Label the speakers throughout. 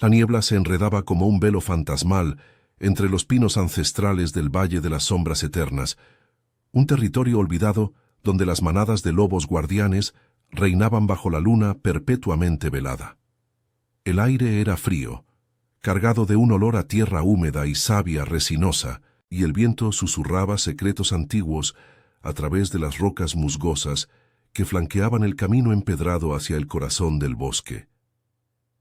Speaker 1: La niebla se enredaba como un velo fantasmal entre los pinos ancestrales del Valle de las Sombras Eternas, un territorio olvidado donde las manadas de lobos guardianes reinaban bajo la luna perpetuamente velada. El aire era frío, cargado de un olor a tierra húmeda y savia resinosa, y el viento susurraba secretos antiguos a través de las rocas musgosas que flanqueaban el camino empedrado hacia el corazón del bosque.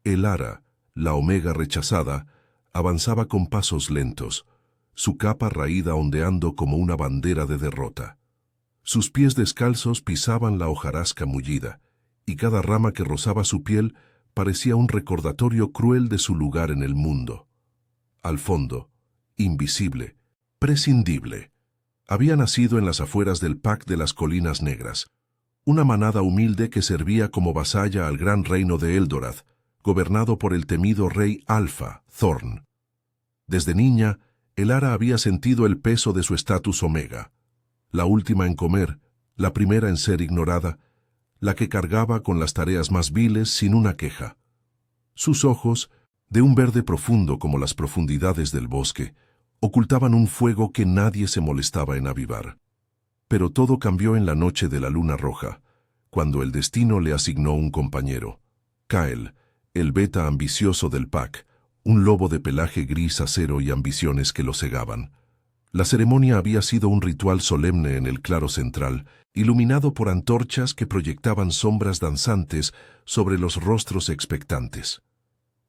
Speaker 1: El Ara, la omega rechazada, avanzaba con pasos lentos, su capa raída ondeando como una bandera de derrota. Sus pies descalzos pisaban la hojarasca mullida, y cada rama que rozaba su piel parecía un recordatorio cruel de su lugar en el mundo. Al fondo, invisible, prescindible, había nacido en las afueras del Pack de las Colinas Negras, una manada humilde que servía como vasalla al gran reino de Eldorath, gobernado por el temido rey Alfa, Thorn. Desde niña, Elara había sentido el peso de su estatus omega, la última en comer, la primera en ser ignorada, la que cargaba con las tareas más viles sin una queja. Sus ojos, de un verde profundo como las profundidades del bosque, ocultaban un fuego que nadie se molestaba en avivar. Pero todo cambió en la noche de la luna roja, cuando el destino le asignó un compañero. Kael, el beta ambicioso del Pack, un lobo de pelaje gris acero y ambiciones que lo cegaban. La ceremonia había sido un ritual solemne en el claro central, iluminado por antorchas que proyectaban sombras danzantes sobre los rostros expectantes.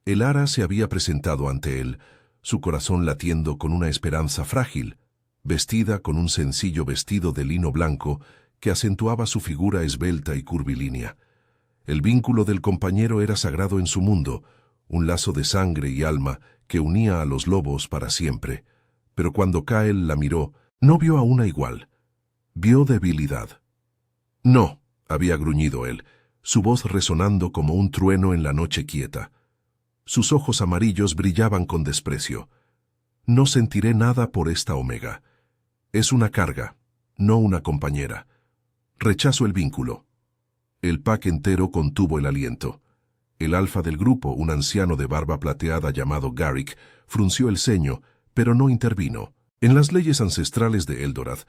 Speaker 1: El Ara se había presentado ante él, su corazón latiendo con una esperanza frágil, vestida con un sencillo vestido de lino blanco que acentuaba su figura esbelta y curvilínea. El vínculo del compañero era sagrado en su mundo, un lazo de sangre y alma que unía a los lobos para siempre. Pero cuando Kael la miró, no vio a una igual. Vio debilidad. «No», había gruñido él, su voz resonando como un trueno en la noche quieta. Sus ojos amarillos brillaban con desprecio. «No sentiré nada por esta omega. Es una carga, no una compañera. Rechazo el vínculo». El Pack entero contuvo el aliento. El alfa del grupo, un anciano de barba plateada llamado Garrick, frunció el ceño, pero no intervino. En las leyes ancestrales de Eldorath,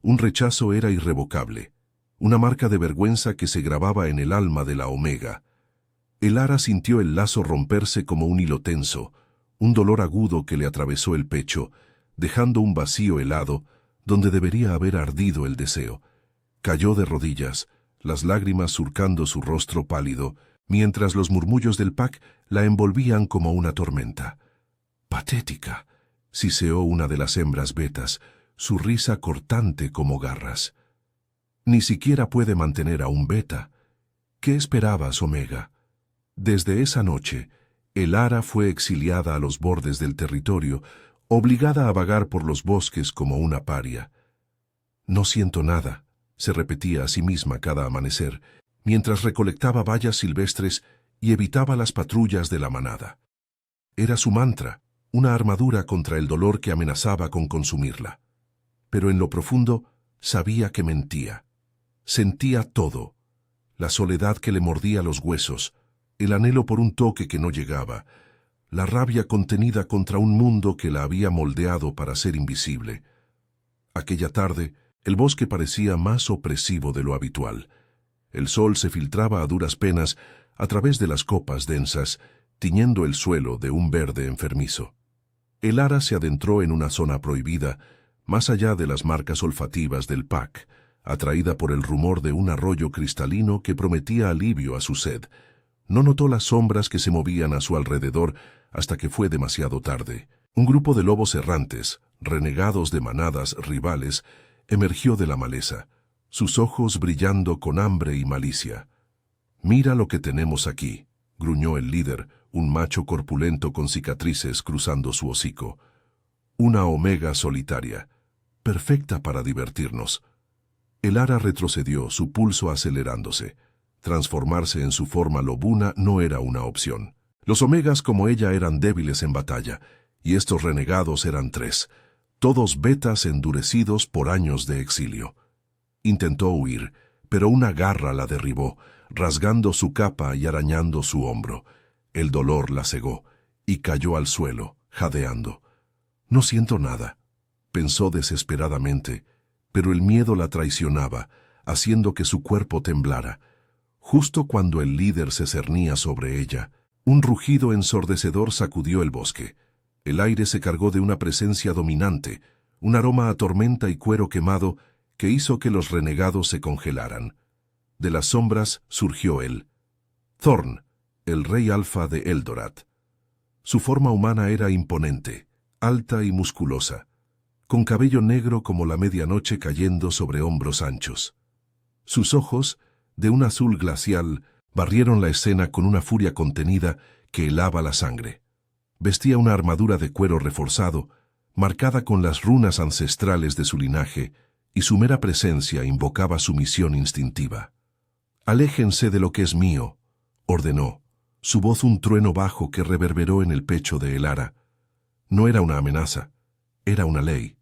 Speaker 1: un rechazo era irrevocable, una marca de vergüenza que se grababa en el alma de la omega. El Ara sintió el lazo romperse como un hilo tenso, un dolor agudo que le atravesó el pecho, dejando un vacío helado donde debería haber ardido el deseo. Cayó de rodillas, las lágrimas surcando su rostro pálido, mientras los murmullos del Pack la envolvían como una tormenta. «Patética», siseó una de las hembras betas, su risa cortante como garras. «Ni siquiera puede mantener a un beta. ¿Qué esperabas, Omega?» Desde esa noche, el Ara fue exiliada a los bordes del territorio, obligada a vagar por los bosques como una paria. «No siento nada», se repetía a sí misma cada amanecer, mientras recolectaba bayas silvestres y evitaba las patrullas de la manada. Era su mantra, una armadura contra el dolor que amenazaba con consumirla. Pero en lo profundo sabía que mentía. Sentía todo: la soledad que le mordía los huesos, el anhelo por un toque que no llegaba, la rabia contenida contra un mundo que la había moldeado para ser invisible. Aquella tarde, el bosque parecía más opresivo de lo habitual. El sol se filtraba a duras penas a través de las copas densas, tiñendo el suelo de un verde enfermizo. El Ara se adentró en una zona prohibida, más allá de las marcas olfativas del Pack, atraída por el rumor de un arroyo cristalino que prometía alivio a su sed. No notó las sombras que se movían a su alrededor hasta que fue demasiado tarde. Un grupo de lobos errantes, renegados de manadas rivales, emergió de la maleza, sus ojos brillando con hambre y malicia. «Mira lo que tenemos aquí», gruñó el líder, un macho corpulento con cicatrices cruzando su hocico. «Una omega solitaria, perfecta para divertirnos». El Ara retrocedió, su pulso acelerándose. Transformarse en su forma lobuna no era una opción. Los omegas como ella eran débiles en batalla, y estos renegados eran 3, todos betas endurecidos por años de exilio. Intentó huir, pero una garra la derribó, rasgando su capa y arañando su hombro. El dolor la cegó, y cayó al suelo, jadeando. «No siento nada», pensó desesperadamente, pero el miedo la traicionaba, haciendo que su cuerpo temblara. Justo cuando el líder se cernía sobre ella, un rugido ensordecedor sacudió el bosque. El aire se cargó de una presencia dominante, un aroma a tormenta y cuero quemado que hizo que los renegados se congelaran. De las sombras surgió él, Thorn, el rey alfa de Eldorath. Su forma humana era imponente, alta y musculosa, con cabello negro como la medianoche cayendo sobre hombros anchos. Sus ojos, de un azul glacial, barrieron la escena con una furia contenida que helaba la sangre. Vestía una armadura de cuero reforzado, marcada con las runas ancestrales de su linaje, y su mera presencia invocaba su misión instintiva. «Aléjense de lo que es mío», ordenó, su voz un trueno bajo que reverberó en el pecho de Elara. No era una amenaza, era una ley.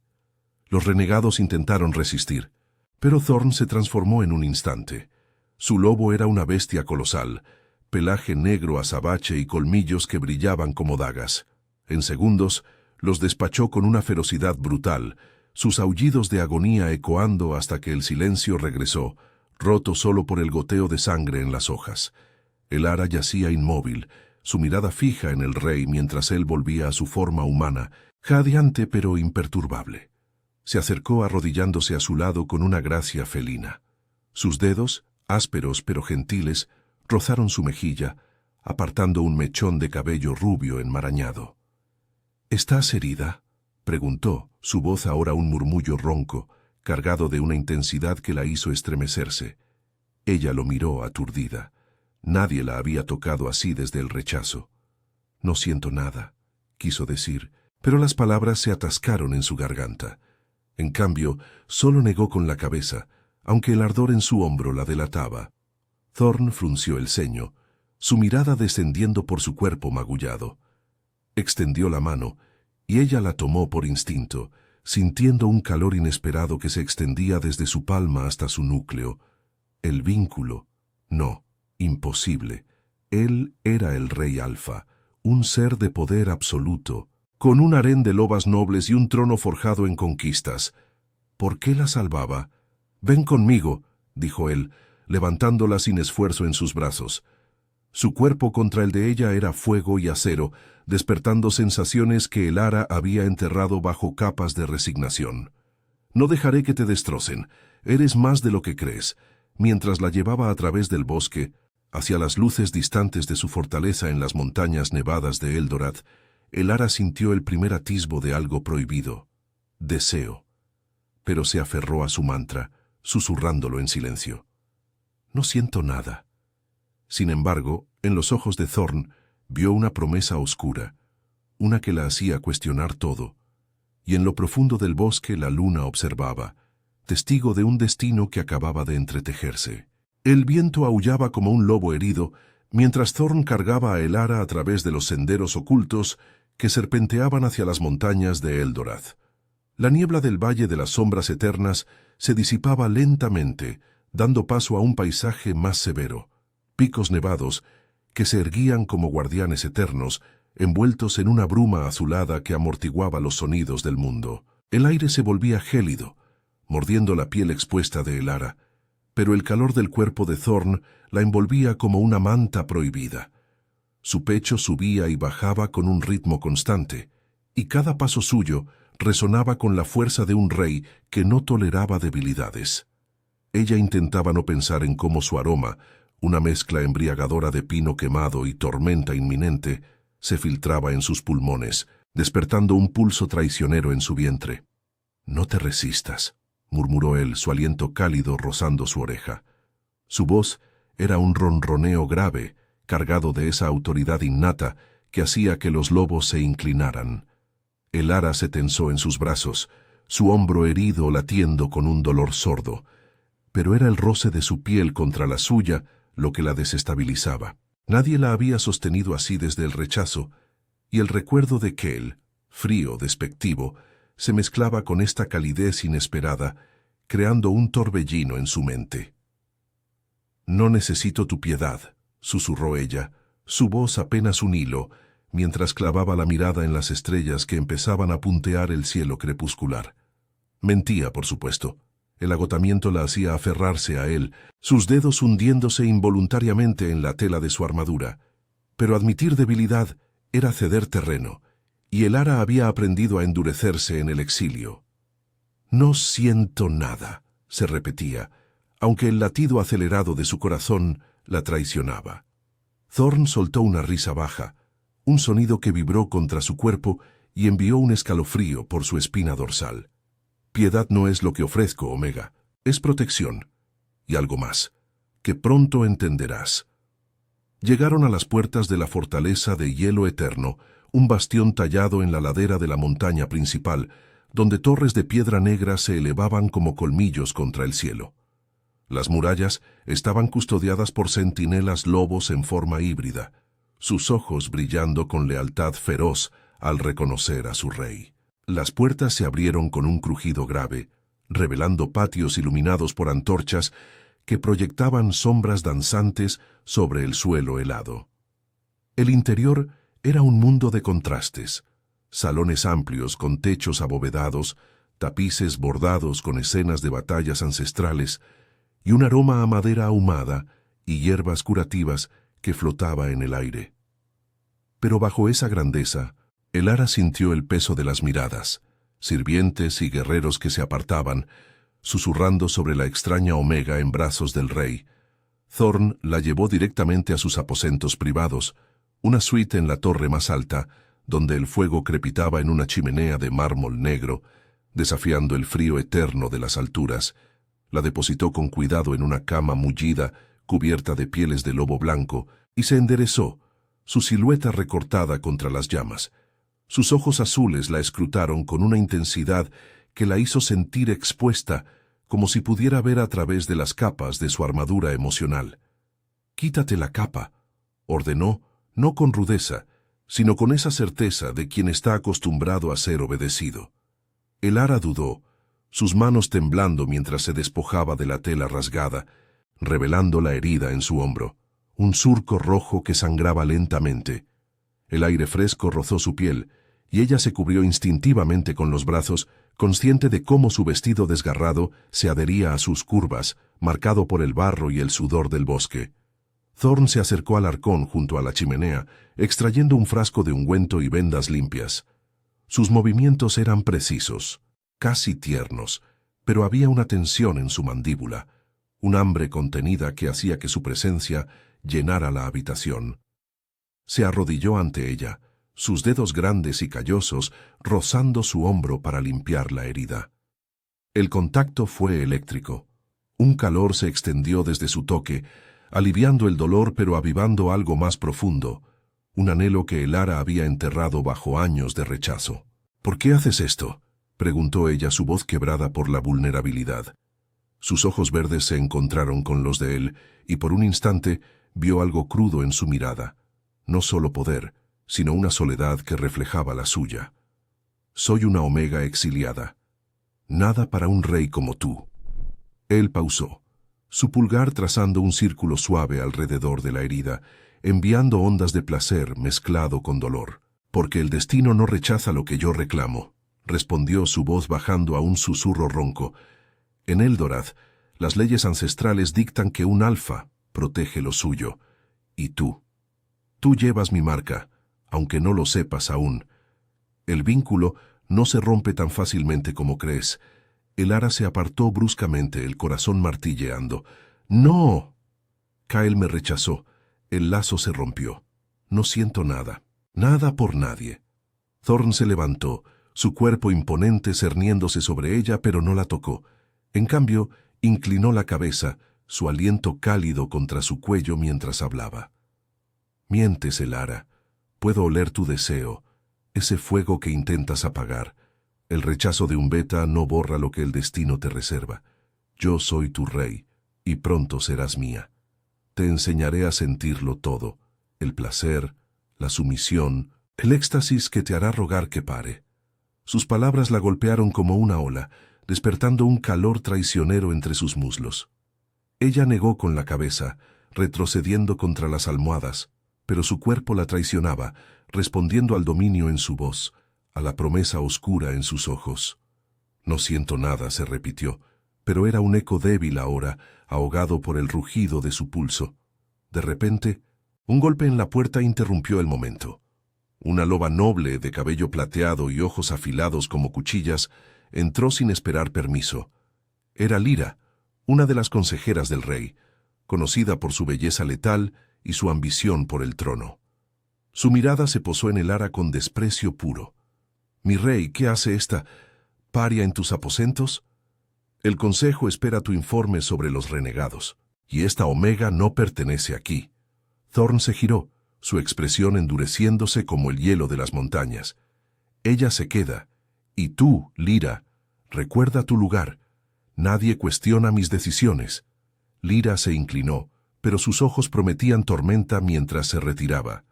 Speaker 1: Los renegados intentaron resistir, pero Thorn se transformó en un instante. Su lobo era una bestia colosal, pelaje negro azabache y colmillos que brillaban como dagas. En segundos, los despachó con una ferocidad brutal, sus aullidos de agonía ecoando hasta que el silencio regresó, roto solo por el goteo de sangre en las hojas. Elara yacía inmóvil, su mirada fija en el rey mientras él volvía a su forma humana, jadeante pero imperturbable. Se acercó arrodillándose a su lado con una gracia felina. Sus dedos, ásperos pero gentiles, rozaron su mejilla, apartando un mechón de cabello rubio enmarañado. «¿Estás herida?», preguntó, su voz ahora un murmullo ronco, cargado de una intensidad que la hizo estremecerse. Ella lo miró aturdida. Nadie la había tocado así desde el rechazo. «No siento nada», quiso decir, pero las palabras se atascaron en su garganta. En cambio, solo negó con la cabeza, aunque el ardor en su hombro la delataba. Thorn frunció el ceño, su mirada descendiendo por su cuerpo magullado. Extendió la mano, y ella la tomó por instinto, sintiendo un calor inesperado que se extendía desde su palma hasta su núcleo. El vínculo. No, imposible. Él era el rey alfa, un ser de poder absoluto, con un harén de lobas nobles y un trono forjado en conquistas. ¿Por qué la salvaba? «Ven conmigo», dijo él, levantándola sin esfuerzo en sus brazos. Su cuerpo contra el de ella era fuego y acero, despertando sensaciones que Elara había enterrado bajo capas de resignación. «No dejaré que te destrocen. Eres más de lo que crees». Mientras la llevaba a través del bosque, hacia las luces distantes de su fortaleza en las montañas nevadas de Eldorath, Elara sintió el primer atisbo de algo prohibido. Deseo. Pero se aferró a su mantra, susurrándolo en silencio. «No siento nada». Sin embargo, en los ojos de Thorn vio una promesa oscura, una que la hacía cuestionar todo, y en lo profundo del bosque la luna observaba, testigo de un destino que acababa de entretejerse. El viento aullaba como un lobo herido, mientras Thorn cargaba a Elara a través de los senderos ocultos que serpenteaban hacia las montañas de Eldorath. La niebla del Valle de las Sombras Eternas se disipaba lentamente, dando paso a un paisaje más severo. Picos nevados que se erguían como guardianes eternos, envueltos en una bruma azulada que amortiguaba los sonidos del mundo. El aire se volvía gélido, mordiendo la piel expuesta de Elara, pero el calor del cuerpo de Thorn la envolvía como una manta prohibida. Su pecho subía y bajaba con un ritmo constante, y cada paso suyo resonaba con la fuerza de un rey que no toleraba debilidades. Ella intentaba no pensar en cómo su aroma, una mezcla embriagadora de pino quemado y tormenta inminente, se filtraba en sus pulmones, despertando un pulso traicionero en su vientre. «No te resistas», murmuró él, su aliento cálido rozando su oreja. Su voz era un ronroneo grave, cargado de esa autoridad innata que hacía que los lobos se inclinaran. Elara se tensó en sus brazos, su hombro herido latiendo con un dolor sordo, pero era el roce de su piel contra la suya lo que la desestabilizaba. Nadie la había sostenido así desde el rechazo, y el recuerdo de Kell, frío, despectivo, se mezclaba con esta calidez inesperada, creando un torbellino en su mente. «No necesito tu piedad», susurró ella, su voz apenas un hilo, mientras clavaba la mirada en las estrellas que empezaban a puntear el cielo crepuscular. Mentía, por supuesto. El agotamiento la hacía aferrarse a él, sus dedos hundiéndose involuntariamente en la tela de su armadura. Pero admitir debilidad era ceder terreno, y Elara había aprendido a endurecerse en el exilio. «No siento nada», se repetía, aunque el latido acelerado de su corazón la traicionaba. Thorn soltó una risa baja, un sonido que vibró contra su cuerpo y envió un escalofrío por su espina dorsal. «Piedad no es lo que ofrezco, Omega, es protección. Y algo más, que pronto entenderás». Llegaron a las puertas de la fortaleza de hielo eterno, un bastión tallado en la ladera de la montaña principal, donde torres de piedra negra se elevaban como colmillos contra el cielo. Las murallas estaban custodiadas por centinelas lobos en forma híbrida, sus ojos brillando con lealtad feroz al reconocer a su rey. Las puertas se abrieron con un crujido grave, revelando patios iluminados por antorchas que proyectaban sombras danzantes sobre el suelo helado. El interior era un mundo de contrastes, salones amplios con techos abovedados, tapices bordados con escenas de batallas ancestrales y un aroma a madera ahumada y hierbas curativas que flotaba en el aire. Pero bajo esa grandeza, Elara sintió el peso de las miradas, sirvientes y guerreros que se apartaban, susurrando sobre la extraña Omega en brazos del rey. Thorn la llevó directamente a sus aposentos privados, una suite en la torre más alta, donde el fuego crepitaba en una chimenea de mármol negro, desafiando el frío eterno de las alturas. La depositó con cuidado en una cama mullida, cubierta de pieles de lobo blanco, y se enderezó, su silueta recortada contra las llamas. Sus ojos azules la escrutaron con una intensidad que la hizo sentir expuesta, como si pudiera ver a través de las capas de su armadura emocional. «Quítate la capa», ordenó, no con rudeza, sino con esa certeza de quien está acostumbrado a ser obedecido. Elara dudó, sus manos temblando mientras se despojaba de la tela rasgada, revelando la herida en su hombro, un surco rojo que sangraba lentamente. El aire fresco rozó su piel, y ella se cubrió instintivamente con los brazos, consciente de cómo su vestido desgarrado se adhería a sus curvas, marcado por el barro y el sudor del bosque. Thorn se acercó al arcón junto a la chimenea, extrayendo un frasco de ungüento y vendas limpias. Sus movimientos eran precisos, casi tiernos, pero había una tensión en su mandíbula, un hambre contenida que hacía que su presencia llenara la habitación. Se arrodilló ante ella, sus dedos grandes y callosos rozando su hombro para limpiar la herida. El contacto fue eléctrico. Un calor se extendió desde su toque, aliviando el dolor pero avivando algo más profundo, un anhelo que Elara había enterrado bajo años de rechazo. «¿Por qué haces esto?», preguntó ella, su voz quebrada por la vulnerabilidad. Sus ojos verdes se encontraron con los de él, y por un instante vio algo crudo en su mirada, no solo poder, sino una soledad que reflejaba la suya. «Soy una Omega exiliada. Nada para un rey como tú». Él pausó, su pulgar trazando un círculo suave alrededor de la herida, enviando ondas de placer mezclado con dolor. «Porque el destino no rechaza lo que yo reclamo», respondió su voz bajando a un susurro ronco. «En Eldorath, las leyes ancestrales dictan que un alfa protege lo suyo. Y tú llevas mi marca, aunque no lo sepas aún. El vínculo no se rompe tan fácilmente como crees». Elara se apartó bruscamente, el corazón martilleando. «¡No!». Kyle me rechazó. El lazo se rompió. No siento nada. Nada por nadie. Thorn se levantó, su cuerpo imponente cerniéndose sobre ella, pero no la tocó. En cambio, inclinó la cabeza, su aliento cálido contra su cuello mientras hablaba. «Mientes, Elara. Puedo oler tu deseo, ese fuego que intentas apagar. El rechazo de un beta no borra lo que el destino te reserva. Yo soy tu rey, y pronto serás mía. Te enseñaré a sentirlo todo, el placer, la sumisión, el éxtasis que te hará rogar que pare». Sus palabras la golpearon como una ola, despertando un calor traicionero entre sus muslos. Ella negó con la cabeza, retrocediendo contra las almohadas, pero su cuerpo la traicionaba, respondiendo al dominio en su voz, a la promesa oscura en sus ojos. No siento nada, se repitió, pero era un eco débil ahora, ahogado por el rugido de su pulso. De repente, un golpe en la puerta interrumpió el momento. Una loba noble, de cabello plateado y ojos afilados como cuchillas, entró sin esperar permiso. Era Lyra, una de las consejeras del rey, conocida por su belleza letal y su ambición por el trono. Su mirada se posó en Elara con desprecio puro. «Mi rey, ¿qué hace esta paria en tus aposentos? El consejo espera tu informe sobre los renegados, y esta Omega no pertenece aquí». Thorn se giró, su expresión endureciéndose como el hielo de las montañas. «Ella se queda, y tú, Lyra, recuerda tu lugar. Nadie cuestiona mis decisiones». Lyra se inclinó, pero sus ojos prometían tormenta mientras se retiraba.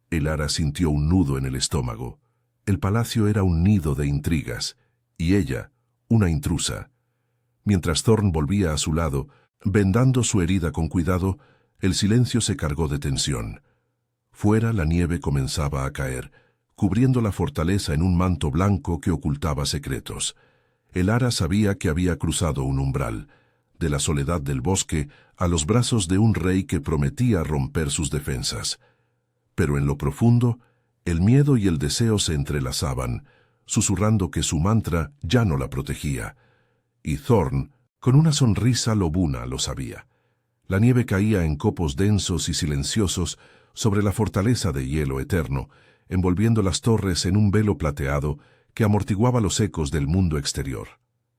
Speaker 1: Elara sintió un nudo en el estómago. El palacio era un nido de intrigas, y ella, una intrusa. Mientras Thorn volvía a su lado, vendando su herida con cuidado, el silencio se cargó de tensión. Fuera la nieve comenzaba a caer, cubriendo la fortaleza en un manto blanco que ocultaba secretos. Elara sabía que había cruzado un umbral, de la soledad del bosque a los brazos de un rey que prometía romper sus defensas. Pero en lo profundo, el miedo y el deseo se entrelazaban, susurrando que su mantra ya no la protegía. Y Thorn, con una sonrisa lobuna, lo sabía. La nieve caía en copos densos y silenciosos sobre la fortaleza de hielo eterno, envolviendo las torres en un velo plateado que amortiguaba los ecos del mundo exterior.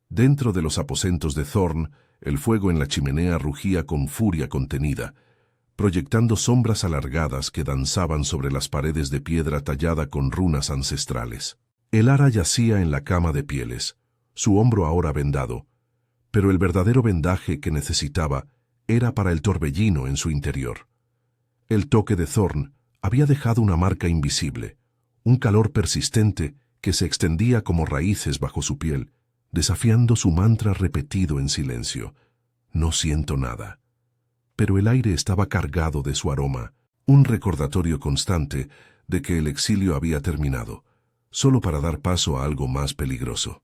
Speaker 1: Dentro de los aposentos de Thorn, el fuego en la chimenea rugía con furia contenida, proyectando sombras alargadas que danzaban sobre las paredes de piedra tallada con runas ancestrales. Elara yacía en la cama de pieles, su hombro ahora vendado, pero el verdadero vendaje que necesitaba era para el torbellino en su interior. El toque de Thorn había dejado una marca invisible, un calor persistente que se extendía como raíces bajo su piel, desafiando su mantra repetido en silencio. «No siento nada». Pero el aire estaba cargado de su aroma, un recordatorio constante de que el exilio había terminado, solo para dar paso a algo más peligroso.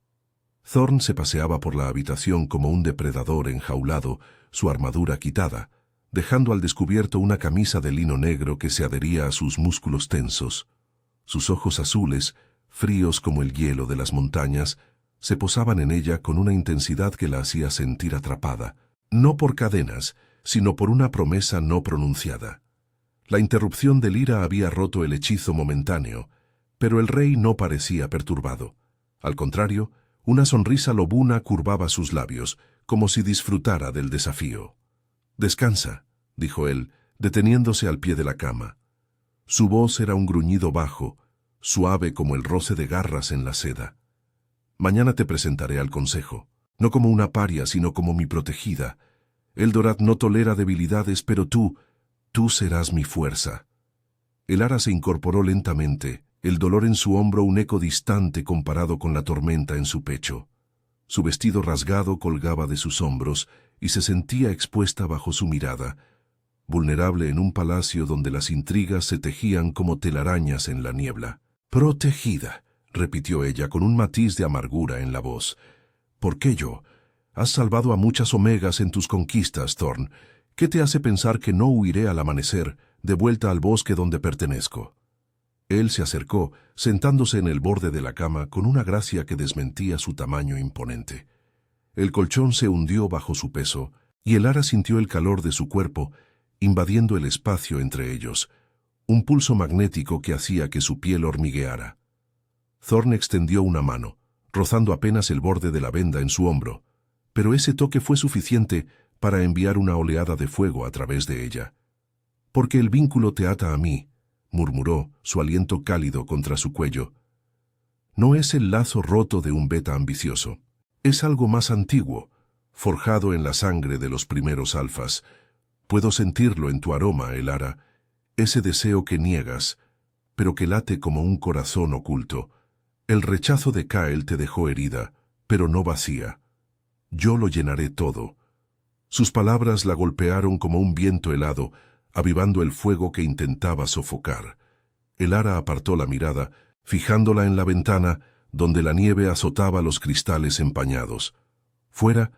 Speaker 1: Thorn se paseaba por la habitación como un depredador enjaulado, su armadura quitada, dejando al descubierto una camisa de lino negro que se adhería a sus músculos tensos. Sus ojos azules, fríos como el hielo de las montañas, se posaban en ella con una intensidad que la hacía sentir atrapada, no por cadenas, sino por una promesa no pronunciada. La interrupción de Lyra había roto el hechizo momentáneo, pero el rey no parecía perturbado. Al contrario, una sonrisa lobuna curvaba sus labios, como si disfrutara del desafío. «Descansa», dijo él, deteniéndose al pie de la cama. Su voz era un gruñido bajo, suave como el roce de garras en la seda. «Mañana te presentaré al consejo, no como una paria, sino como mi protegida. Eldorat no tolera debilidades, pero tú serás mi fuerza». Elara se incorporó lentamente, el dolor en su hombro un eco distante comparado con la tormenta en su pecho. Su vestido rasgado colgaba de sus hombros y se sentía expuesta bajo su mirada, vulnerable en un palacio donde las intrigas se tejían como telarañas en la niebla. «Protegida», repitió ella con un matiz de amargura en la voz. «¿Por qué yo? Has salvado a muchas omegas en tus conquistas, Thorn. ¿Qué te hace pensar que no huiré al amanecer, de vuelta al bosque donde pertenezco?» Él se acercó, sentándose en el borde de la cama con una gracia que desmentía su tamaño imponente. El colchón se hundió bajo su peso, y Elara sintió el calor de su cuerpo, invadiendo el espacio entre ellos, un pulso magnético que hacía que su piel hormigueara. Thorn extendió una mano, rozando apenas el borde de la venda en su hombro, pero ese toque fue suficiente para enviar una oleada de fuego a través de ella. «Porque el vínculo te ata a mí», murmuró, su aliento cálido contra su cuello. «No es el lazo roto de un beta ambicioso. Es algo más antiguo, forjado en la sangre de los primeros alfas. Puedo sentirlo en tu aroma, Elara, ese deseo que niegas, pero que late como un corazón oculto. El rechazo de Kael te dejó herida, pero no vacía. Yo lo llenaré todo». Sus palabras la golpearon como un viento helado, avivando el fuego que intentaba sofocar. Elara apartó la mirada, fijándola en la ventana, donde la nieve azotaba los cristales empañados. Fuera,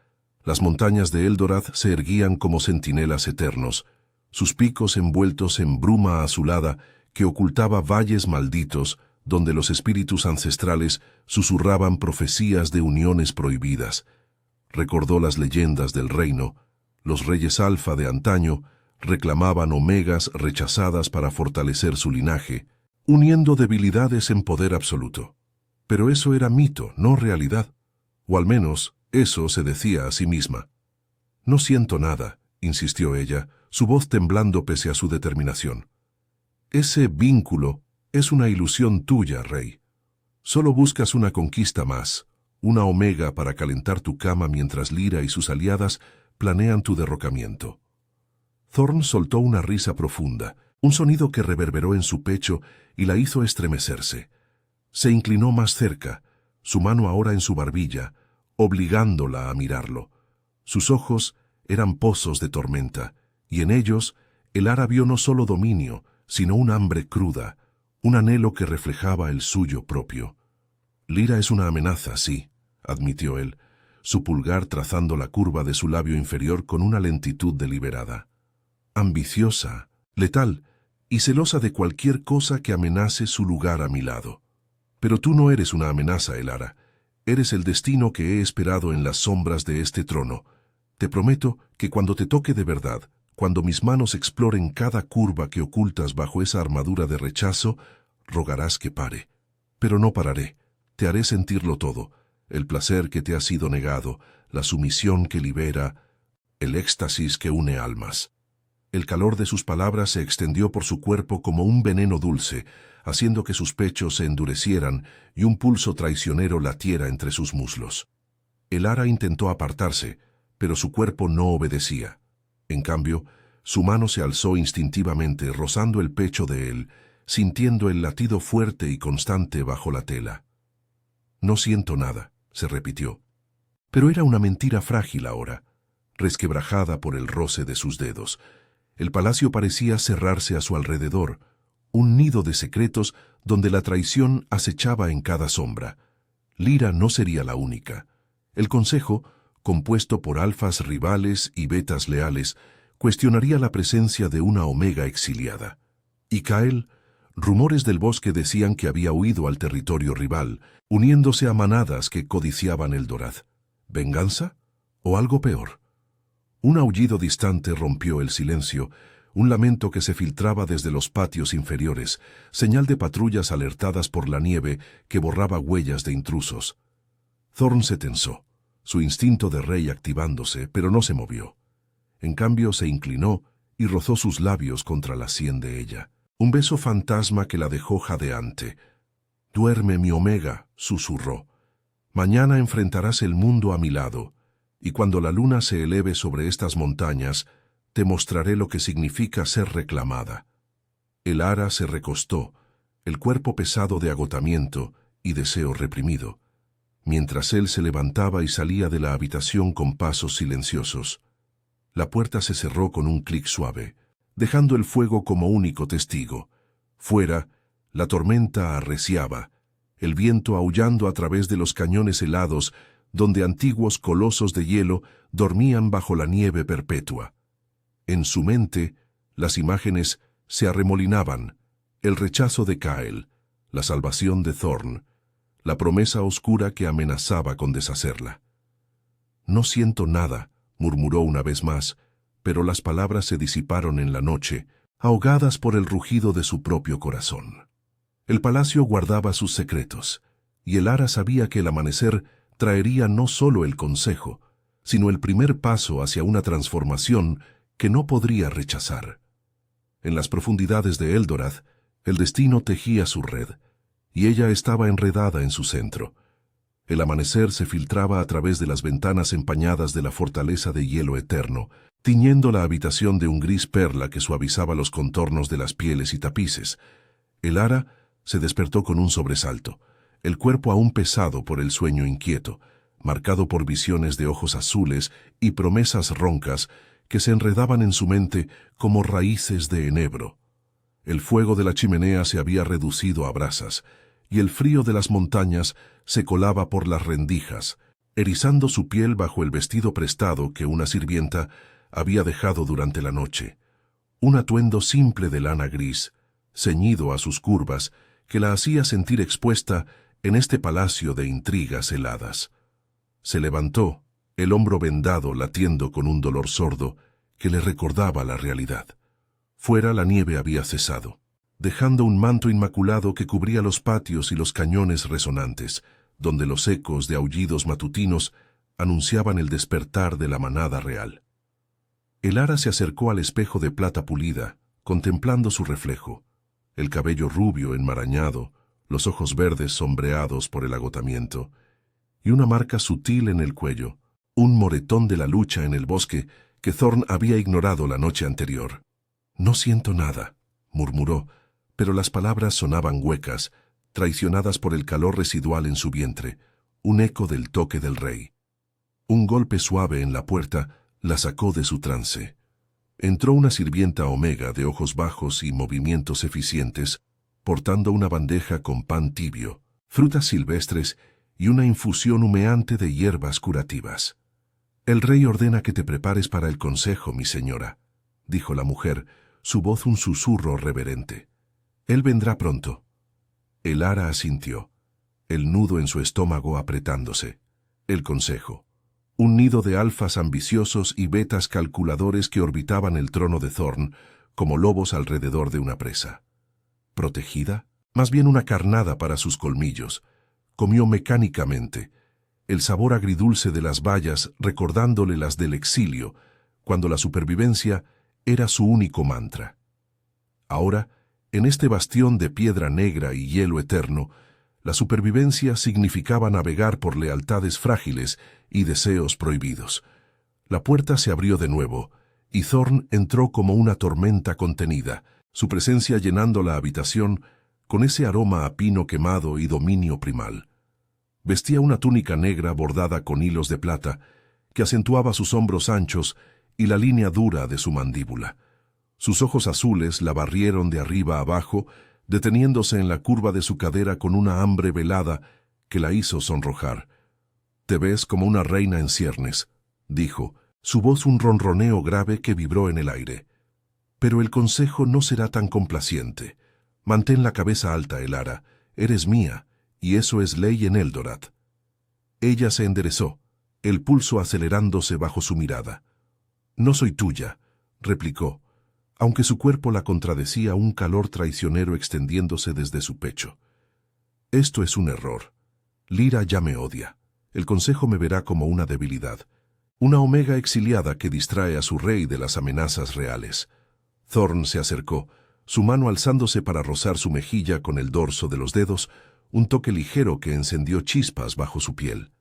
Speaker 1: las montañas de Eldorath se erguían como centinelas eternos, sus picos envueltos en bruma azulada que ocultaba valles malditos donde los espíritus ancestrales susurraban profecías de uniones prohibidas. Recordó las leyendas del reino. Los reyes alfa de antaño reclamaban omegas rechazadas para fortalecer su linaje, uniendo debilidades en poder absoluto. Pero eso era mito, no realidad. O al menos, eso se decía a sí misma. «No siento nada», insistió ella, su voz temblando pese a su determinación. «Ese vínculo es una ilusión tuya, rey. Solo buscas una conquista más, una omega para calentar tu cama mientras Lyra y sus aliadas planean tu derrocamiento». Thorn soltó una risa profunda, un sonido que reverberó en su pecho y la hizo estremecerse. Se inclinó más cerca, su mano ahora en su barbilla, obligándola a mirarlo. Sus ojos eran pozos de tormenta, y en ellos Elara vio no solo dominio, sino un hambre cruda, un anhelo que reflejaba el suyo propio. «Lyra es una amenaza, sí», admitió él, su pulgar trazando la curva de su labio inferior con una lentitud deliberada. «Ambiciosa, letal y celosa de cualquier cosa que amenace su lugar a mi lado. Pero tú no eres una amenaza, Elara. Eres el destino que he esperado en las sombras de este trono. Te prometo que cuando te toque de verdad, cuando mis manos exploren cada curva que ocultas bajo esa armadura de rechazo, rogarás que pare. Pero no pararé. Te haré sentirlo todo. El placer que te ha sido negado, la sumisión que libera, el éxtasis que une almas». El calor de sus palabras se extendió por su cuerpo como un veneno dulce, haciendo que sus pechos se endurecieran y un pulso traicionero latiera entre sus muslos. Elara intentó apartarse, pero su cuerpo no obedecía. En cambio, su mano se alzó instintivamente, rozando el pecho de él, sintiendo el latido fuerte y constante bajo la tela. «No siento nada», se repitió. Pero era una mentira frágil ahora, resquebrajada por el roce de sus dedos. El palacio parecía cerrarse a su alrededor, un nido de secretos donde la traición acechaba en cada sombra. Lyra no sería la única. El consejo, compuesto por alfas rivales y betas leales, cuestionaría la presencia de una omega exiliada. Y Kael, rumores del bosque decían que había huido al territorio rival, uniéndose a manadas que codiciaban Eldorath. ¿Venganza? ¿O algo peor? Un aullido distante rompió el silencio, un lamento que se filtraba desde los patios inferiores, señal de patrullas alertadas por la nieve que borraba huellas de intrusos. Thorn se tensó, su instinto de rey activándose, pero no se movió. En cambio se inclinó y rozó sus labios contra la sien de ella. Un beso fantasma que la dejó jadeante. «Duerme, mi omega», susurró. «Mañana enfrentarás el mundo a mi lado, y cuando la luna se eleve sobre estas montañas, te mostraré lo que significa ser reclamada». Elara se recostó, el cuerpo pesado de agotamiento y deseo reprimido, mientras él se levantaba y salía de la habitación con pasos silenciosos. La puerta se cerró con un clic suave, dejando el fuego como único testigo. Fuera, la tormenta arreciaba, el viento aullando a través de los cañones helados donde antiguos colosos de hielo dormían bajo la nieve perpetua. En su mente, las imágenes se arremolinaban: el rechazo de Kael, la salvación de Thorn, la promesa oscura que amenazaba con deshacerla. «No siento nada», murmuró una vez más, pero las palabras se disiparon en la noche, ahogadas por el rugido de su propio corazón. El palacio guardaba sus secretos, y Elara sabía que el amanecer traería no solo el consejo, sino el primer paso hacia una transformación que no podría rechazar. En las profundidades de Eldorath, el destino tejía su red, y ella estaba enredada en su centro. El amanecer se filtraba a través de las ventanas empañadas de la fortaleza de hielo eterno, tiñendo la habitación de un gris perla que suavizaba los contornos de las pieles y tapices. Elara se despertó con un sobresalto, el cuerpo aún pesado por el sueño inquieto, marcado por visiones de ojos azules y promesas roncas que se enredaban en su mente como raíces de enebro. El fuego de la chimenea se había reducido a brasas, y el frío de las montañas se colaba por las rendijas, erizando su piel bajo el vestido prestado que una sirvienta había dejado durante la noche. Un atuendo simple de lana gris, ceñido a sus curvas, que la hacía sentir expuesta en este palacio de intrigas heladas. Se levantó, el hombro vendado latiendo con un dolor sordo que le recordaba la realidad. Fuera la nieve había cesado, dejando un manto inmaculado que cubría los patios y los cañones resonantes, donde los ecos de aullidos matutinos anunciaban el despertar de la manada real. El ara se acercó al espejo de plata pulida, contemplando su reflejo, el cabello rubio enmarañado, los ojos verdes sombreados por el agotamiento, y una marca sutil en el cuello, un moretón de la lucha en el bosque que Thorn había ignorado la noche anterior. «No siento nada», murmuró, pero las palabras sonaban huecas, traicionadas por el calor residual en su vientre, un eco del toque del rey. Un golpe suave en la puerta la sacó de su trance. Entró una sirvienta omega de ojos bajos y movimientos eficientes, portando una bandeja con pan tibio, frutas silvestres y una infusión humeante de hierbas curativas. «El rey ordena que te prepares para el consejo, mi señora», dijo la mujer, su voz un susurro reverente. «Él vendrá pronto». El ara asintió, el nudo en su estómago apretándose. El consejo. Un nido de alfas ambiciosos y betas calculadores que orbitaban el trono de Thorn como lobos alrededor de una presa. ¿Protegida? Más bien una carnada para sus colmillos. Comió mecánicamente, el sabor agridulce de las bayas recordándole las del exilio, cuando la supervivencia era su único mantra. Ahora, en este bastión de piedra negra y hielo eterno, la supervivencia significaba navegar por lealtades frágiles y deseos prohibidos. La puerta se abrió de nuevo, y Thorn entró como una tormenta contenida, su presencia llenando la habitación con ese aroma a pino quemado y dominio primal. Vestía una túnica negra bordada con hilos de plata, que acentuaba sus hombros anchos y la línea dura de su mandíbula. Sus ojos azules la barrieron de arriba a abajo, deteniéndose en la curva de su cadera con una hambre velada que la hizo sonrojar. «Te ves como una reina en ciernes», dijo, su voz un ronroneo grave que vibró en el aire. «Pero el consejo no será tan complaciente. Mantén la cabeza alta, Elara. Eres mía, y eso es ley en Eldorat». Ella se enderezó, el pulso acelerándose bajo su mirada. «No soy tuya», replicó, aunque su cuerpo la contradecía un calor traicionero extendiéndose desde su pecho. «Esto es un error. Lyra ya me odia. El consejo me verá como una debilidad, una omega exiliada que distrae a su rey de las amenazas reales». Thorn se acercó, su mano alzándose para rozar su mejilla con el dorso de los dedos, un toque ligero que encendió chispas bajo su piel.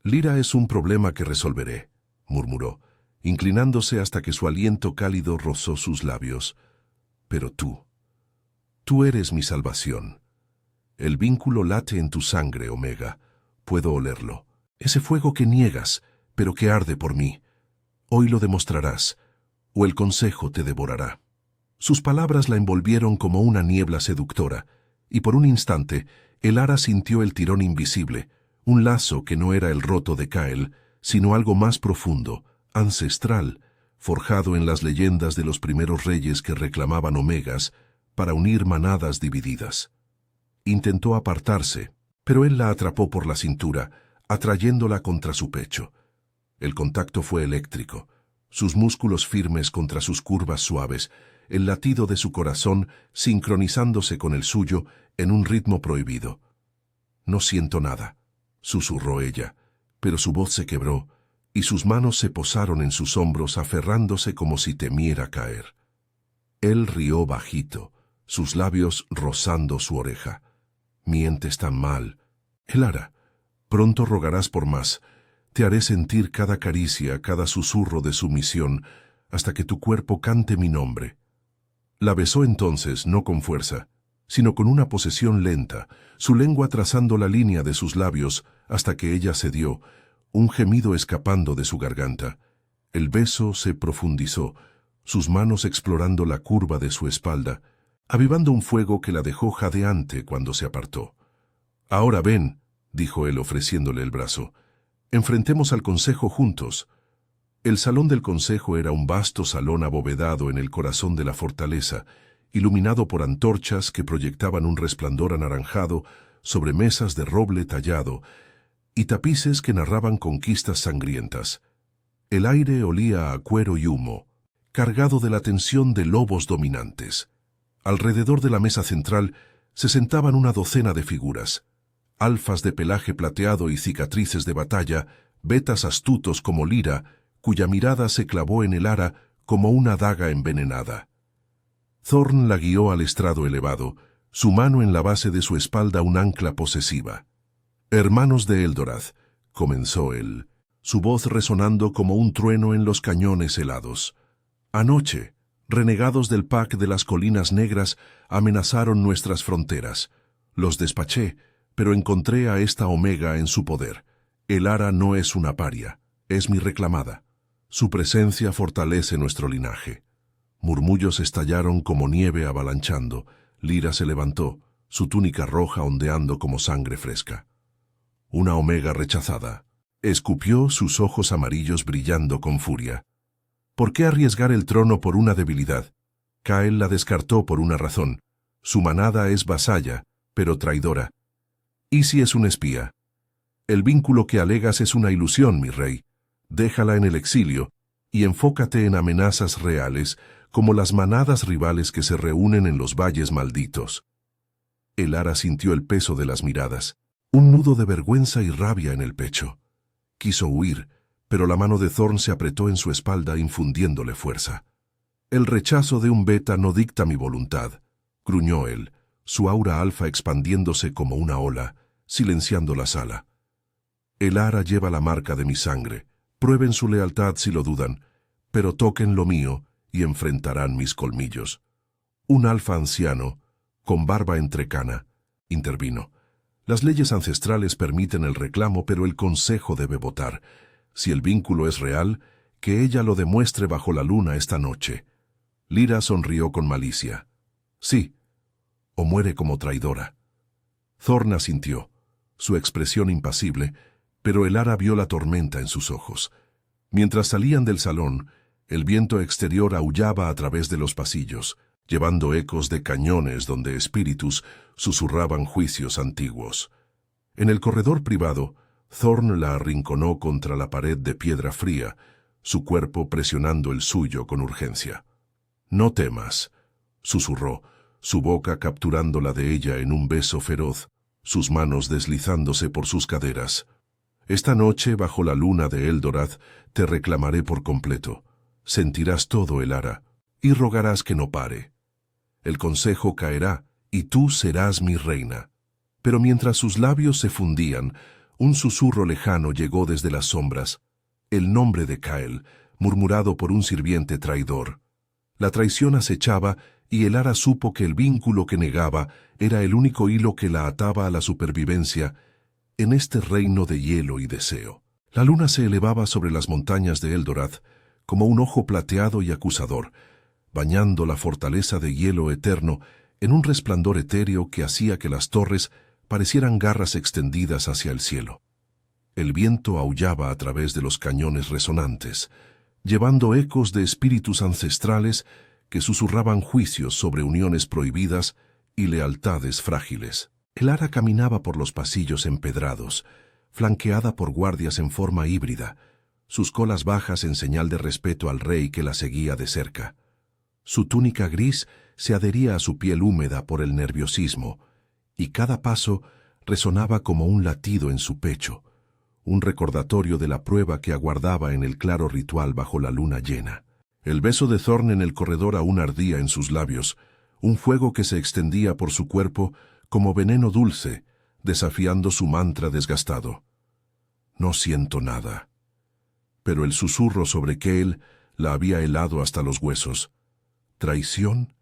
Speaker 1: «Lyra es un problema que resolveré», murmuró, inclinándose hasta que su aliento cálido rozó sus labios. «Pero tú eres mi salvación. El vínculo late en tu sangre, Omega. Puedo olerlo. Ese fuego que niegas, pero que arde por mí. Hoy lo demostrarás, o el consejo te devorará». Sus palabras la envolvieron como una niebla seductora, y por un instante el ara sintió el tirón invisible, un lazo que no era el roto de Cael, sino algo más profundo, ancestral, forjado en las leyendas de los primeros reyes que reclamaban omegas para unir manadas divididas. Intentó apartarse, pero él la atrapó por la cintura, atrayéndola contra su pecho. El contacto fue eléctrico, sus músculos firmes contra sus curvas suaves, el latido de su corazón sincronizándose con el suyo en un ritmo prohibido. «No siento nada», susurró ella, pero su voz se quebró, y sus manos se posaron en sus hombros aferrándose como si temiera caer. Él rió bajito, sus labios rozando su oreja. «Mientes tan mal. Elara, pronto rogarás por más. Te haré sentir cada caricia, cada susurro de sumisión, hasta que tu cuerpo cante mi nombre». La besó entonces, no con fuerza, sino con una posesión lenta, su lengua trazando la línea de sus labios hasta que ella cedió, un gemido escapando de su garganta. El beso se profundizó, sus manos explorando la curva de su espalda, avivando un fuego que la dejó jadeante cuando se apartó. «Ahora ven», dijo él ofreciéndole el brazo, «enfrentemos al consejo juntos». El salón del consejo era un vasto salón abovedado en el corazón de la fortaleza, iluminado por antorchas que proyectaban un resplandor anaranjado sobre mesas de roble tallado y tapices que narraban conquistas sangrientas. El aire olía a cuero y humo, cargado de la tensión de lobos dominantes. Alrededor de la mesa central se sentaban una docena de figuras, alfas de pelaje plateado y cicatrices de batalla, betas astutos como Lyra, cuya mirada se clavó en el ara como una daga envenenada. Thorn la guió al estrado elevado, su mano en la base de su espalda un ancla posesiva. «Hermanos de Eldorath», comenzó él, su voz resonando como un trueno en los cañones helados. «Anoche, renegados del Pack de las Colinas Negras amenazaron nuestras fronteras. Los despaché, pero encontré a esta Omega en su poder. El ara no es una paria, es mi reclamada. Su presencia fortalece nuestro linaje». Murmullos estallaron como nieve avalanchando. Lyra se levantó, su túnica roja ondeando como sangre fresca. «Una Omega rechazada», escupió, sus ojos amarillos brillando con furia. «¿Por qué arriesgar el trono por una debilidad? Kael la descartó por una razón. Su manada es vasalla, pero traidora. ¿Y si es un espía? El vínculo que alegas es una ilusión, mi rey. Déjala en el exilio y enfócate en amenazas reales, como las manadas rivales que se reúnen en los valles malditos». El ara sintió el peso de las miradas, un nudo de vergüenza y rabia en el pecho. Quiso huir, pero la mano de Thorn se apretó en su espalda infundiéndole fuerza. «El rechazo de un beta no dicta mi voluntad», gruñó él, su aura alfa expandiéndose como una ola, silenciando la sala. «El ara lleva la marca de mi sangre. Prueben su lealtad si lo dudan, pero toquen lo mío y enfrentarán mis colmillos». Un alfa anciano, con barba entrecana, intervino. «Las leyes ancestrales permiten el reclamo, pero el consejo debe votar. Si el vínculo es real, que ella lo demuestre bajo la luna esta noche». Lyra sonrió con malicia. «Sí, o muere como traidora». Thorn asintió, su expresión impasible, pero el ara vio la tormenta en sus ojos. Mientras salían del salón, el viento exterior aullaba a través de los pasillos, llevando ecos de cañones donde espíritus susurraban juicios antiguos. En el corredor privado, Thorn la arrinconó contra la pared de piedra fría, su cuerpo presionando el suyo con urgencia. «No temas», susurró, su boca capturando la de ella en un beso feroz, sus manos deslizándose por sus caderas. «Esta noche, bajo la luna de Eldorath, te reclamaré por completo. Sentirás todo el ara, y rogarás que no pare. El consejo caerá, y tú serás mi reina». Pero mientras sus labios se fundían, un susurro lejano llegó desde las sombras, el nombre de Kael, murmurado por un sirviente traidor. La traición acechaba, y el ara supo que el vínculo que negaba era el único hilo que la ataba a la supervivencia en este reino de hielo y deseo. La luna se elevaba sobre las montañas de Eldorath como un ojo plateado y acusador, bañando la fortaleza de hielo eterno en un resplandor etéreo que hacía que las torres parecieran garras extendidas hacia el cielo. El viento aullaba a través de los cañones resonantes, llevando ecos de espíritus ancestrales que susurraban juicios sobre uniones prohibidas y lealtades frágiles. El ara caminaba por los pasillos empedrados, flanqueada por guardias en forma híbrida, sus colas bajas en señal de respeto al rey que la seguía de cerca. Su túnica gris se adhería a su piel húmeda por el nerviosismo, y cada paso resonaba como un latido en su pecho, un recordatorio de la prueba que aguardaba en el claro ritual bajo la luna llena. El beso de Thorn en el corredor aún ardía en sus labios, un fuego que se extendía por su cuerpo como veneno dulce, desafiando su mantra desgastado. «No siento nada». Pero el susurro sobre Kael la había helado hasta los huesos. ¿Traición?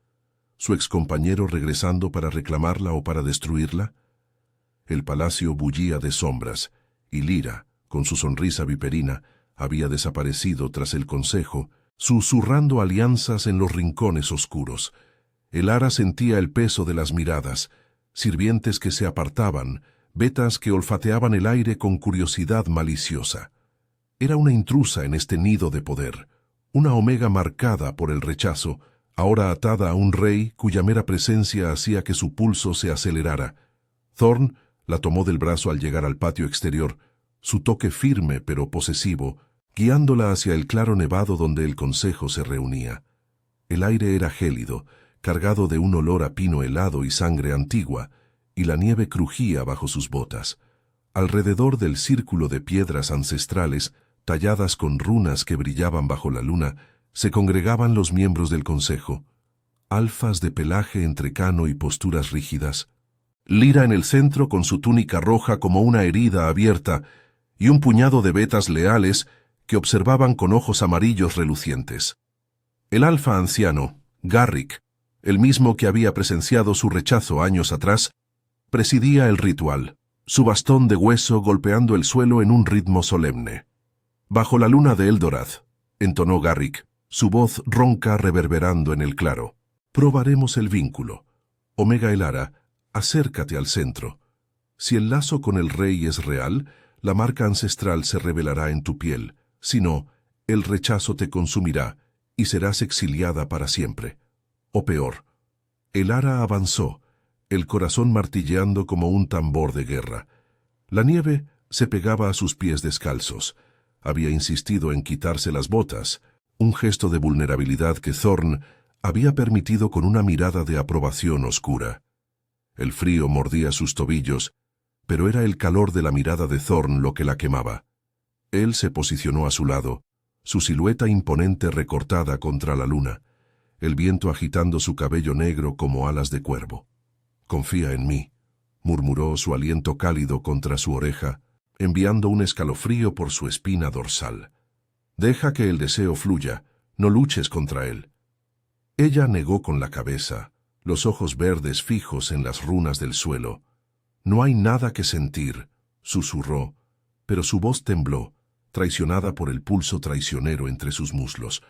Speaker 1: ¿Su excompañero regresando para reclamarla o para destruirla? El palacio bullía de sombras, y Lyra, con su sonrisa viperina, había desaparecido tras el consejo, susurrando alianzas en los rincones oscuros. Elara sentía el peso de las miradas, sirvientes que se apartaban, vetas que olfateaban el aire con curiosidad maliciosa. Era una intrusa en este nido de poder, una Omega marcada por el rechazo, ahora atada a un rey cuya mera presencia hacía que su pulso se acelerara. Thorn la tomó del brazo al llegar al patio exterior, su toque firme pero posesivo, guiándola hacia el claro nevado donde el consejo se reunía. El aire era gélido, cargado de un olor a pino helado y sangre antigua, y la nieve crujía bajo sus botas. Alrededor del círculo de piedras ancestrales, talladas con runas que brillaban bajo la luna, se congregaban los miembros del consejo, alfas de pelaje entrecano y posturas rígidas. Lyra en el centro con su túnica roja como una herida abierta, y un puñado de vetas leales que observaban con ojos amarillos relucientes. El alfa anciano, Garrick, el mismo que había presenciado su rechazo años atrás, presidía el ritual, su bastón de hueso golpeando el suelo en un ritmo solemne. «Bajo la luna de Eldorath», entonó Garrick, su voz ronca reverberando en el claro. «Probaremos el vínculo. Omega Elara, acércate al centro. Si el lazo con el rey es real, la marca ancestral se revelará en tu piel. Si no, el rechazo te consumirá y serás exiliada para siempre. O peor». Elara avanzó, el corazón martilleando como un tambor de guerra. La nieve se pegaba a sus pies descalzos. Había insistido en quitarse las botas, un gesto de vulnerabilidad que Thorn había permitido con una mirada de aprobación oscura. El frío mordía sus tobillos, pero era el calor de la mirada de Thorn lo que la quemaba. Él se posicionó a su lado, su silueta imponente recortada contra la luna, el viento agitando su cabello negro como alas de cuervo. «Confía en mí», murmuró su aliento cálido contra su oreja, enviando un escalofrío por su espina dorsal. «Deja que el deseo fluya, no luches contra él». Ella negó con la cabeza, los ojos verdes fijos en las runas del suelo. «No hay nada que sentir», susurró, pero su voz tembló, traicionada por el pulso traicionero entre sus muslos.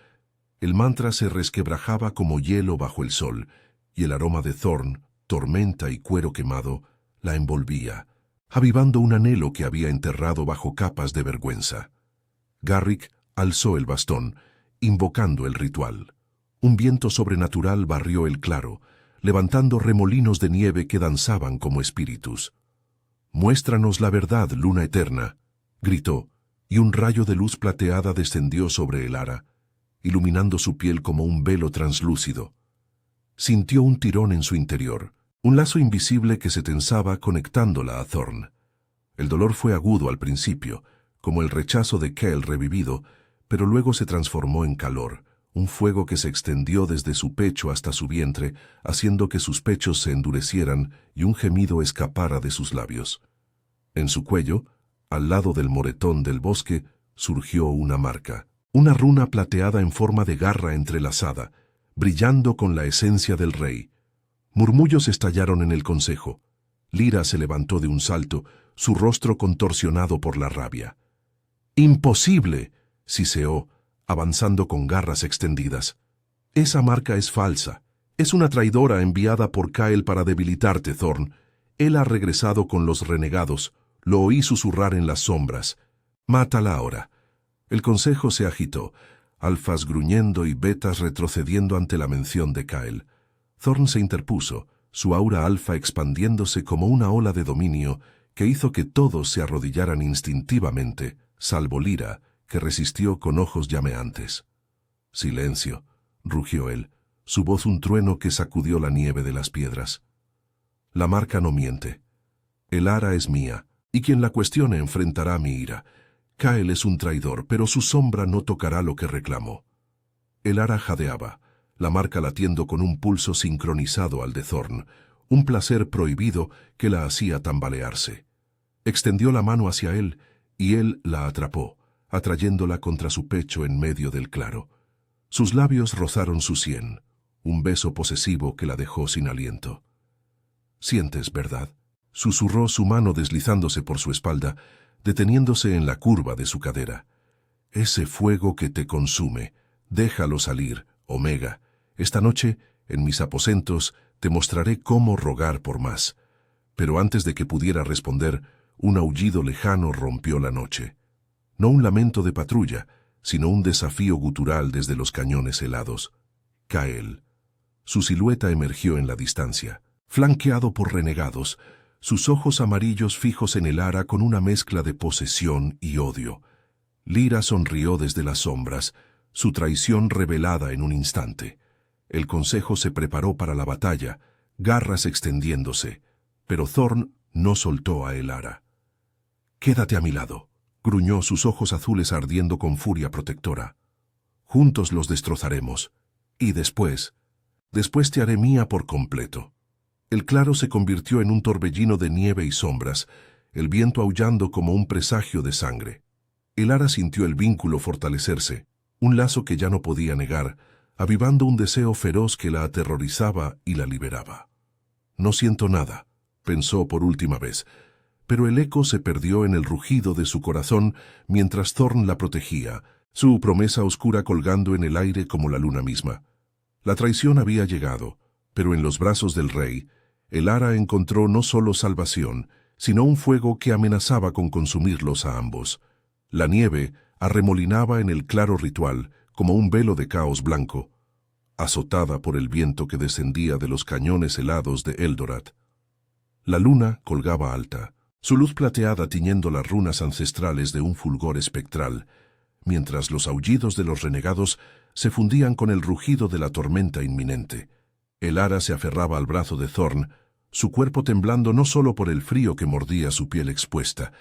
Speaker 1: El mantra se resquebrajaba como hielo bajo el sol, y el aroma de Thorn, tormenta y cuero quemado, la envolvía, avivando un anhelo que había enterrado bajo capas de vergüenza. Garrick alzó el bastón, invocando el ritual. Un viento sobrenatural barrió el claro, levantando remolinos de nieve que danzaban como espíritus. «Muéstranos la verdad, luna eterna», gritó, y un rayo de luz plateada descendió sobre Elara, iluminando su piel como un velo translúcido. Sintió un tirón en su interior, un lazo invisible que se tensaba conectándola a Thorn. El dolor fue agudo al principio, como el rechazo de Kell revivido, pero luego se transformó en calor, un fuego que se extendió desde su pecho hasta su vientre, haciendo que sus pechos se endurecieran y un gemido escapara de sus labios. En su cuello, al lado del moretón del bosque, surgió una marca, una runa plateada en forma de garra entrelazada, brillando con la esencia del rey. Murmullos estallaron en el consejo. Lyra se levantó de un salto, su rostro contorsionado por la rabia. «¡Imposible!», siseó, avanzando con garras extendidas. «Esa marca es falsa. Es una traidora enviada por Kael para debilitarte, Thorn. Él ha regresado con los renegados. Lo oí susurrar en las sombras. Mátala ahora». El consejo se agitó, alfas gruñendo y betas retrocediendo ante la mención de Kael. Thorn se interpuso, su aura alfa expandiéndose como una ola de dominio que hizo que todos se arrodillaran instintivamente, salvo Lyra, que resistió con ojos llameantes. «Silencio», rugió él, su voz un trueno que sacudió la nieve de las piedras. «La marca no miente. Elara es mía, y quien la cuestione enfrentará mi ira. Kael es un traidor, pero su sombra no tocará lo que reclamó». Elara jadeaba, la marca latiendo con un pulso sincronizado al de Thorn, un placer prohibido que la hacía tambalearse. Extendió la mano hacia él, y él la atrapó, atrayéndola contra su pecho en medio del claro. Sus labios rozaron su sien, un beso posesivo que la dejó sin aliento. «Sientes, ¿verdad?», susurró su mano deslizándose por su espalda, deteniéndose en la curva de su cadera. «Ese fuego que te consume, déjalo salir, Omega. Esta noche En mis aposentos te mostraré cómo rogar por más. Pero antes de que pudiera responder, un aullido lejano rompió la noche. No un lamento de patrulla, sino un desafío gutural desde los cañones helados. Kael. Su silueta emergió en la distancia, flanqueado por renegados, sus ojos amarillos fijos en Elara con una mezcla de posesión y odio. Lyra sonrió desde las sombras, su traición revelada en un instante. El consejo se preparó para la batalla, garras extendiéndose, pero Thorn no soltó a Elara. «Quédate a mi lado», gruñó, sus ojos azules ardiendo con furia protectora. «Juntos los destrozaremos. Y después te haré mía por completo». El claro se convirtió en un torbellino de nieve y sombras, el viento aullando como un presagio de sangre. Elara sintió el vínculo fortalecerse, un lazo que ya no podía negar, avivando un deseo feroz que la aterrorizaba y la liberaba. «No siento nada», pensó por última vez, pero el eco se perdió en el rugido de su corazón mientras Thorn la protegía, su promesa oscura colgando en el aire como la luna misma. La traición había llegado, pero en los brazos del rey, Elara encontró no solo salvación, sino un fuego que amenazaba con consumirlos a ambos. La nieve arremolinaba en el claro ritual como un velo de caos blanco, azotada por el viento que descendía de los cañones helados de Eldorat. La luna colgaba alta, su luz plateada tiñendo las runas ancestrales de un fulgor espectral, mientras los aullidos de los renegados se fundían con el rugido de la tormenta inminente. Elara se aferraba al brazo de Thorn, su cuerpo temblando no solo por el frío que mordía su piel expuesta,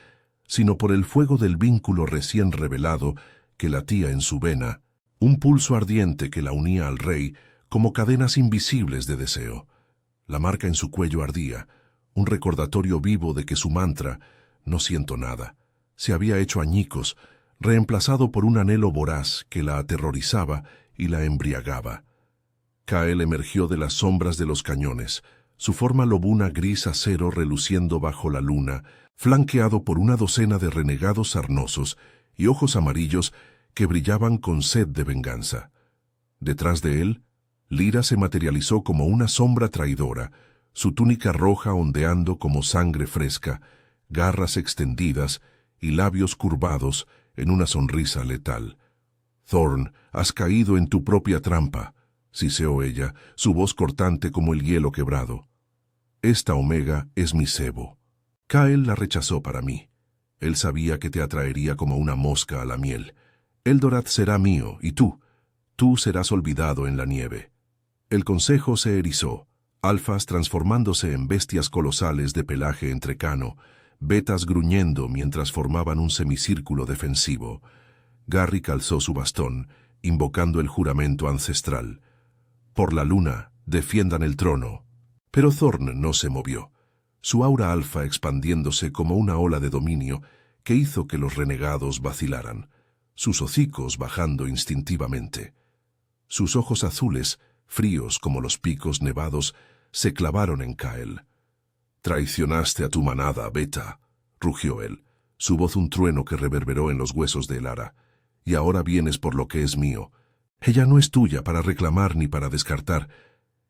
Speaker 1: sino por el fuego del vínculo recién revelado que latía en su vena, un pulso ardiente que la unía al rey como cadenas invisibles de deseo. La marca en su cuello ardía, un recordatorio vivo de que su mantra, «no siento nada», se había hecho añicos, reemplazado por un anhelo voraz que la aterrorizaba y la embriagaba. Kael emergió de las sombras de los cañones, su forma lobuna gris acero reluciendo bajo la luna, flanqueado por una docena de renegados sarnosos y ojos amarillos que brillaban con sed de venganza. Detrás de él, Lyra se materializó como una sombra traidora, su túnica roja ondeando como sangre fresca, garras extendidas y labios curvados en una sonrisa letal. «Thorn, has caído en tu propia trampa», siseó ella, su voz cortante como el hielo quebrado. «Esta Omega es mi cebo». Kael la rechazó para mí. Él sabía que te atraería como una mosca a la miel. Eldorat será mío, y tú serás olvidado en la nieve. El consejo se erizó, alfas transformándose en bestias colosales de pelaje entrecano, betas gruñendo mientras formaban un semicírculo defensivo. Garrick alzó su bastón, invocando el juramento ancestral. «Por la luna, defiendan el trono». Pero Thorn no se movió, su aura alfa expandiéndose como una ola de dominio que hizo que los renegados vacilaran, sus hocicos bajando instintivamente. Sus ojos azules, fríos como los picos nevados, se clavaron en Kael. «Traicionaste a tu manada, Beta», rugió él, su voz un trueno que reverberó en los huesos de Elara. «Y ahora vienes por lo que es mío. Ella no es tuya para reclamar ni para descartar».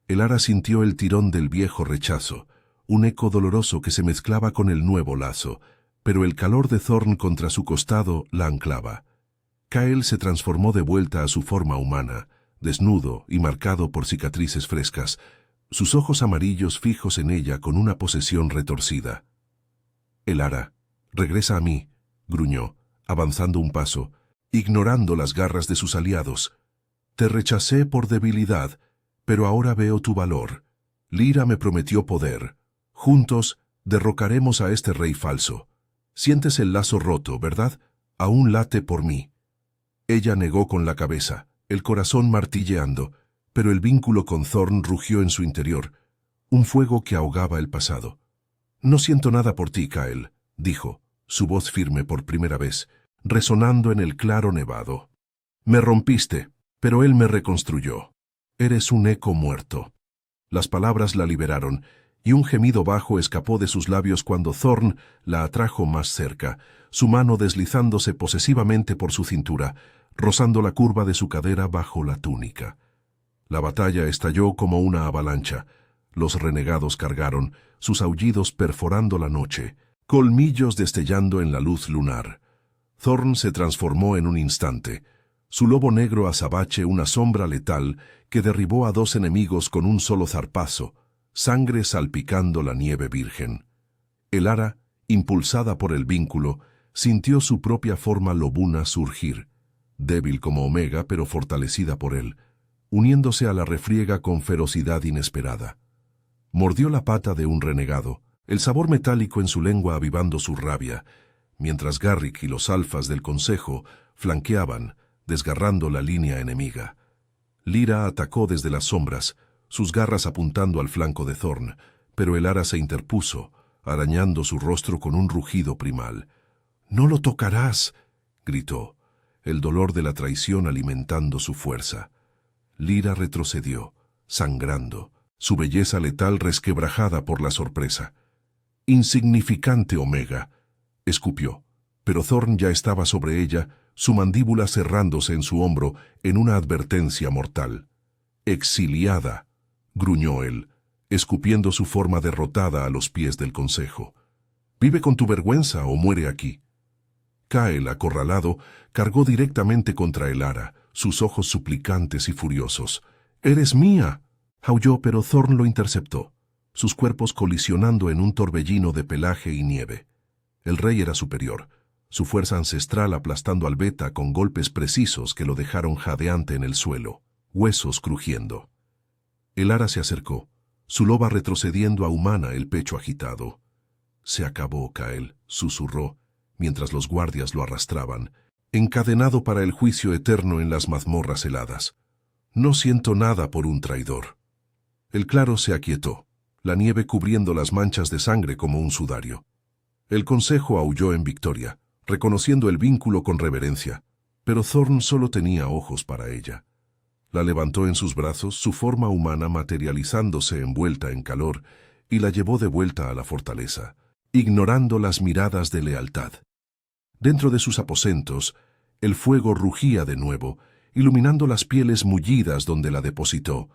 Speaker 1: Elara sintió el tirón del viejo rechazo, un eco doloroso que se mezclaba con el nuevo lazo, pero el calor de Thorn contra su costado la anclaba. Kael se transformó de vuelta a su forma humana, desnudo y marcado por cicatrices frescas, sus ojos amarillos fijos en ella con una posesión retorcida. «Elara, regresa a mí», gruñó, avanzando un paso, ignorando las garras de sus aliados. «Te rechacé por debilidad, pero ahora veo tu valor. Lyra me prometió poder. Juntos derrocaremos a este rey falso. Sientes el lazo roto, ¿verdad? Aún late por mí». Ella negó con la cabeza, el corazón martilleando, pero el vínculo con Thorn rugió en su interior, un fuego que ahogaba el pasado. «No siento nada por ti, Kael», dijo, su voz firme por primera vez, resonando en el claro nevado. «Me rompiste, pero él me reconstruyó. Eres un eco muerto». Las palabras la liberaron, y un gemido bajo escapó de sus labios cuando Thorn la atrajo más cerca, su mano deslizándose posesivamente por su cintura, rozando la curva de su cadera bajo la túnica. La batalla estalló como una avalancha. Los renegados cargaron, sus aullidos perforando la noche, colmillos destellando en la luz lunar. Thorn se transformó en un instante. Su lobo negro azabache una sombra letal que derribó a 2 enemigos con un solo zarpazo, sangre salpicando la nieve virgen. Elara, impulsada por el vínculo, sintió su propia forma lobuna surgir, débil como Omega pero fortalecida por él, uniéndose a la refriega con ferocidad inesperada. Mordió la pata de un renegado, el sabor metálico en su lengua avivando su rabia, mientras Garrick y los alfas del consejo flanqueaban, desgarrando la línea enemiga. Lyra atacó desde las sombras, sus garras apuntando al flanco de Thorn, pero Elara se interpuso, arañando su rostro con un rugido primal. «¡No lo tocarás!», gritó, el dolor de la traición alimentando su fuerza. Lyra retrocedió, sangrando, su belleza letal resquebrajada por la sorpresa. «Insignificante, Omega», escupió, pero Thorn ya estaba sobre ella, su mandíbula cerrándose en su hombro en una advertencia mortal. «Exiliada», gruñó él, escupiendo su forma derrotada a los pies del consejo. «Vive con tu vergüenza o muere aquí». Kael, acorralado, cargó directamente contra Elara, sus ojos suplicantes y furiosos. «¡Eres mía!», aulló, pero Thorn lo interceptó, sus cuerpos colisionando en un torbellino de pelaje y nieve. El rey era superior, su fuerza ancestral aplastando al beta con golpes precisos que lo dejaron jadeante en el suelo, huesos crujiendo. Elara se acercó, su loba retrocediendo a humana, el pecho agitado. «Se acabó, Kael», susurró, mientras los guardias lo arrastraban, encadenado para el juicio eterno en las mazmorras heladas. «No siento nada por un traidor». El claro se aquietó, la nieve cubriendo las manchas de sangre como un sudario. El consejo aulló en victoria, reconociendo el vínculo con reverencia, pero Thorn solo tenía ojos para ella. La levantó en sus brazos, su forma humana materializándose envuelta en calor, y la llevó de vuelta a la fortaleza, ignorando las miradas de lealtad. Dentro de sus aposentos, el fuego rugía de nuevo, iluminando las pieles mullidas donde la depositó.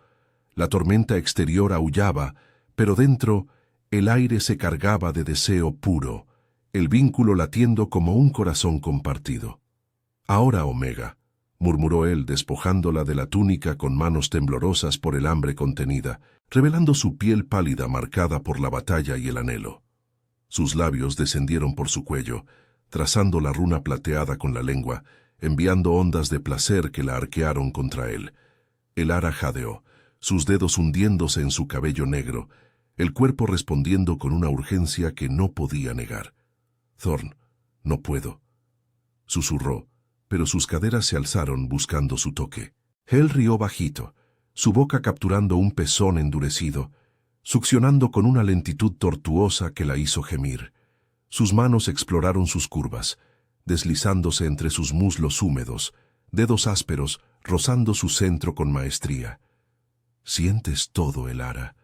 Speaker 1: La tormenta exterior aullaba, pero dentro el aire se cargaba de deseo puro, el vínculo latiendo como un corazón compartido. «Ahora, Omega», murmuró él, despojándola de la túnica con manos temblorosas por el hambre contenida, revelando su piel pálida marcada por la batalla y el anhelo. Sus labios descendieron por su cuello, trazando la runa plateada con la lengua, enviando ondas de placer que la arquearon contra él. Elara jadeó, sus dedos hundiéndose en su cabello negro, el cuerpo respondiendo con una urgencia que no podía negar. «Thorn, no puedo», susurró, pero sus caderas se alzaron buscando su toque. Él rió bajito, su boca capturando un pezón endurecido, succionando con una lentitud tortuosa que la hizo gemir. Sus manos exploraron sus curvas, deslizándose entre sus muslos húmedos, dedos ásperos rozando su centro con maestría. «Sientes todo, Elara»,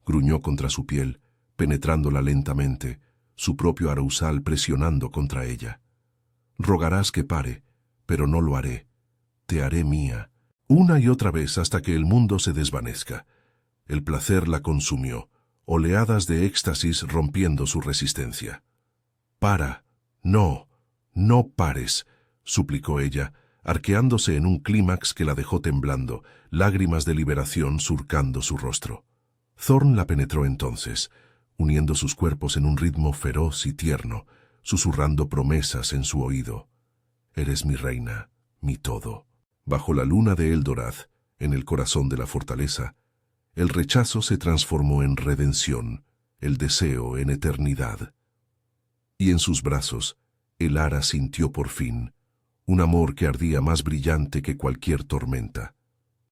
Speaker 1: gruñó contra su piel, penetrándola lentamente, su propio arousal presionando contra ella. «Rogarás que pare, pero no lo haré. Te haré mía», una y otra vez hasta que el mundo se desvanezca. El placer la consumió, oleadas de éxtasis rompiendo su resistencia. «Para, no, no pares», suplicó ella, arqueándose en un clímax que la dejó temblando, lágrimas de liberación surcando su rostro. Thorn la penetró entonces, uniendo sus cuerpos en un ritmo feroz y tierno, susurrando promesas en su oído. «Eres mi reina, mi todo». Bajo la luna de Eldorath, en el corazón de la fortaleza, el rechazo se transformó en redención, el deseo en eternidad. Y en sus brazos, Elara sintió por fin un amor que ardía más brillante que cualquier tormenta.